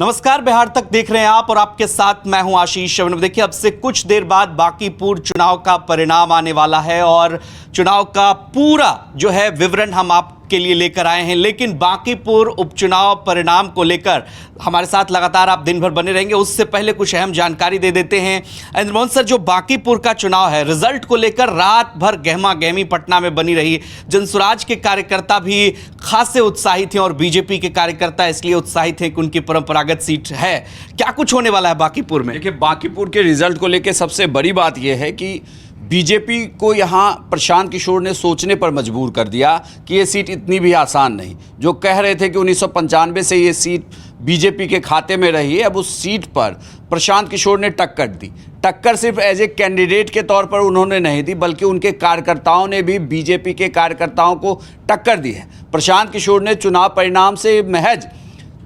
नमस्कार, बिहार तक देख रहे हैं आप और आपके साथ मैं हूं आशीष शवन। देखिए, अब से कुछ देर बाद बांकीपुर चुनाव का परिणाम आने वाला है और चुनाव का पूरा जो है विवरण हम आपके लिए लेकर आए हैं। लेकिन बांकीपुर उपचुनाव परिणाम को लेकर हमारे साथ लगातार आप दिन भर बने रहेंगे। उससे पहले कुछ अहम जानकारी दे देते हैं। इंद्रमोहन सर, जो बांकीपुर का चुनाव है, रिजल्ट को लेकर रात भर गहमा गहमी पटना में बनी रही। जनसुराज के कार्यकर्ता भी खासे उत्साहित थे और बीजेपी के कार्यकर्ता इसलिए उत्साहित थे कि उनकी परंपरागत सीट है। क्या कुछ होने वाला है बांकीपुर में? देखिए, बांकीपुर के रिजल्ट को लेकर सबसे बड़ी बात यह है कि बीजेपी को यहाँ प्रशांत किशोर ने सोचने पर मजबूर कर दिया कि ये सीट इतनी भी आसान नहीं। जो कह रहे थे कि 1995 से ये सीट बीजेपी के खाते में रही है, अब उस सीट पर प्रशांत किशोर ने टक्कर दी। टक्कर सिर्फ एज ए कैंडिडेट के तौर पर उन्होंने नहीं दी, बल्कि उनके कार्यकर्ताओं ने भी बीजेपी के कार्यकर्ताओं को टक्कर दी है। प्रशांत किशोर ने चुनाव परिणाम से महज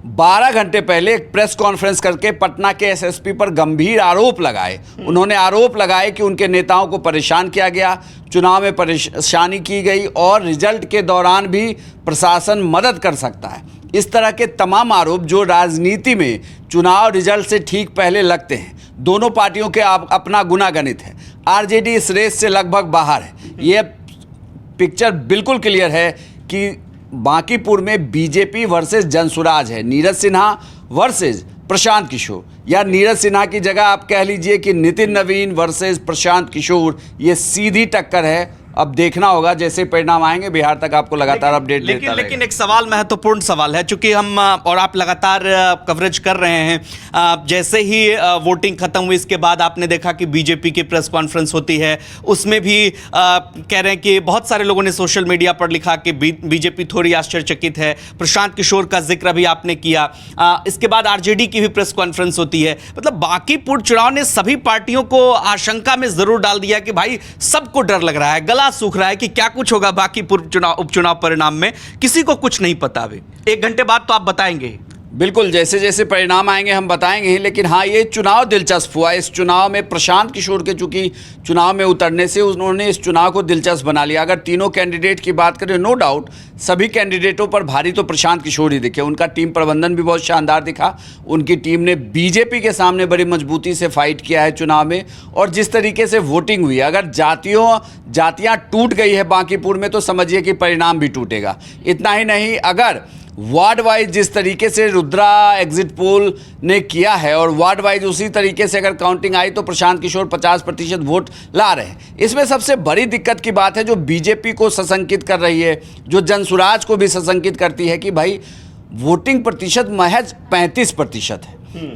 12 घंटे पहले एक प्रेस कॉन्फ्रेंस करके पटना के एसएसपी पर गंभीर आरोप लगाए। उन्होंने आरोप लगाए कि उनके नेताओं को परेशान किया गया, चुनाव में परेशानी की गई और रिजल्ट के दौरान भी प्रशासन मदद कर सकता है। इस तरह के तमाम आरोप जो राजनीति में चुनाव रिजल्ट से ठीक पहले लगते हैं। दोनों पार्टियों के अपना गुनागणित है। आरजेडी इस रेस से लगभग बाहर है। ये पिक्चर बिल्कुल क्लियर है कि बांकीपुर में बीजेपी वर्सेस जनसुराज है। नीरज सिन्हा वर्सेस प्रशांत किशोर, या नीरज सिन्हा की जगह आप कह लीजिए कि नितिन नवीन वर्सेस प्रशांत किशोर, ये सीधी टक्कर है। अब देखना होगा जैसे परिणाम आएंगे, बिहार तक आपको लगातार अपडेट देता रहेगा। लेकिन एक सवाल, महत्वपूर्ण सवाल है, चूंकि हम और आप लगातार कवरेज कर रहे हैं। जैसे ही वोटिंग खत्म हुई, इसके बाद आपने देखा कि बीजेपी की प्रेस कॉन्फ्रेंस होती है, उसमें भी कह रहे हैं कि बहुत सारे लोगों ने सोशल मीडिया पर लिखा कि बीजेपी थोड़ी आश्चर्यचकित है। प्रशांत किशोर का जिक्र भी आपने किया। इसके बाद आरजेडी की भी प्रेस कॉन्फ्रेंस होती है। मतलब बांकीपुर चुनाव ने सभी पार्टियों को आशंका में जरूर डाल दिया कि भाई सबको डर लग रहा है, सूख रहा है कि क्या कुछ होगा बांकीपुर उपचुनाव परिणाम में। किसी को कुछ नहीं पता। अभी 1 घंटे बाद तो आप बताएंगे। बिल्कुल, जैसे जैसे परिणाम आएंगे हम बताएंगे ही। लेकिन हाँ, ये चुनाव दिलचस्प हुआ। इस चुनाव में प्रशांत किशोर के चूंकि चुनाव में उतरने से उन्होंने इस चुनाव को दिलचस्प बना लिया। अगर तीनों कैंडिडेट की बात करें, नो डाउट सभी कैंडिडेटों पर भारी तो प्रशांत किशोर ही दिखे। उनका टीम प्रबंधन भी बहुत शानदार दिखा। उनकी टीम ने बीजेपी के सामने बड़ी मजबूती से फाइट किया है चुनाव में। और जिस तरीके से वोटिंग हुई, अगर जातियाँ टूट गई है बांकीपुर में, तो समझिए कि परिणाम भी टूटेगा। इतना ही नहीं, अगर वार्ड वाइज जिस तरीके से रुद्रा एग्जिट पोल ने किया है और वार्ड वाइज उसी तरीके से अगर काउंटिंग आई, तो प्रशांत किशोर 50% वोट ला रहे हैं। इसमें सबसे बड़ी दिक्कत की बात है जो बीजेपी को सशंकित कर रही है, जो जनसुराज को भी सशंकित करती है कि भाई वोटिंग प्रतिशत महज 35% है।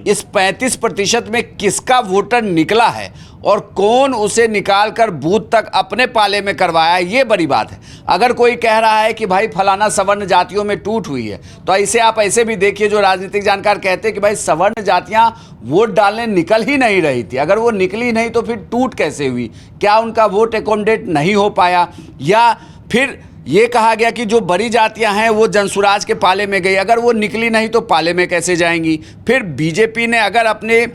इस 35% में किसका वोटर निकला है और कौन उसे निकालकर बूथ तक अपने पाले में करवाया, ये बड़ी बात है। अगर कोई कह रहा है कि भाई फलाना सवर्ण जातियों में टूट हुई है, तो ऐसे आप ऐसे भी देखिए, जो राजनीतिक जानकार कहते हैं कि भाई सवर्ण जातियां वोट डालने निकल ही नहीं रही थी। अगर वो निकली नहीं तो फिर टूट कैसे हुई? क्या उनका वोट एकोमोडेट नहीं हो पाया, या फिर ये कहा गया कि जो बड़ी जातियां हैं वो जनसुराज के पाले में गई, अगर वो निकली नहीं तो पाले में कैसे जाएंगी? फिर बीजेपी ने अगर अपने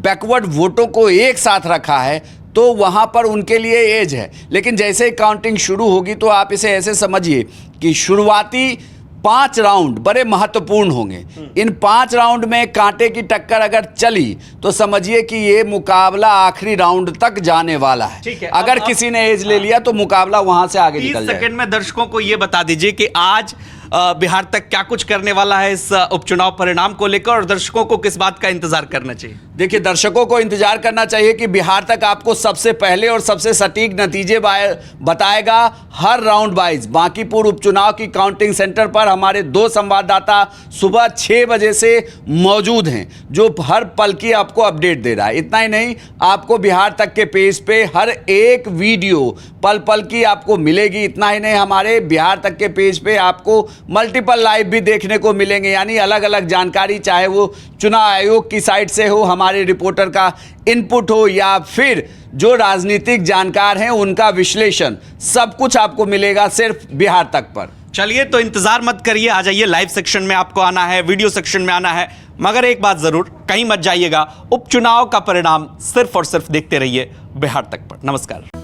बैकवर्ड वोटों को एक साथ रखा है तो वहाँ पर उनके लिए एज है। लेकिन जैसे ही काउंटिंग शुरू होगी, तो आप इसे ऐसे समझिए कि शुरुआती 5 राउंड बड़े महत्वपूर्ण होंगे। इन 5 राउंड में कांटे की टक्कर अगर चली तो समझिए कि ये मुकाबला आखिरी राउंड तक जाने वाला है। अगर किसी ने एज ले लिया तो मुकाबला वहां से आगे निकल जाएगा। 30 सेकंड में दर्शकों को ये बता दीजिए कि आज बिहार तक क्या कुछ करने वाला है इस उपचुनाव परिणाम को लेकर, और दर्शकों को किस बात का इंतजार करना चाहिए? देखिए, दर्शकों को इंतजार करना चाहिए कि बिहार तक आपको सबसे पहले और सबसे सटीक नतीजे बताएगा हर राउंड वाइज। बांकीपुर उपचुनाव की काउंटिंग सेंटर पर हमारे 2 संवाददाता सुबह 6 बजे से मौजूद हैं, जो हर पल की आपको अपडेट दे रहा है। इतना ही नहीं, आपको बिहार तक के पेज पे हर एक वीडियो पल पल की आपको मिलेगी। इतना ही नहीं, हमारे बिहार तक के पेज पे आपको मल्टीपल लाइव भी देखने को मिलेंगे, यानी अलग अलग जानकारी, चाहे वो चुनाव आयोग की साइट से हो, हमारे रिपोर्टर का इनपुट हो, या फिर जो राजनीतिक जानकार हैं उनका विश्लेषण, सब कुछ आपको मिलेगा सिर्फ बिहार तक पर। चलिए, तो इंतजार मत करिए, आ जाइए। लाइव सेक्शन में आपको आना है, वीडियो सेक्शन में आना है, मगर एक बात जरूर, कहीं मत जाइएगा। उपचुनाव का परिणाम सिर्फ और सिर्फ देखते रहिए बिहार तक पर। नमस्कार।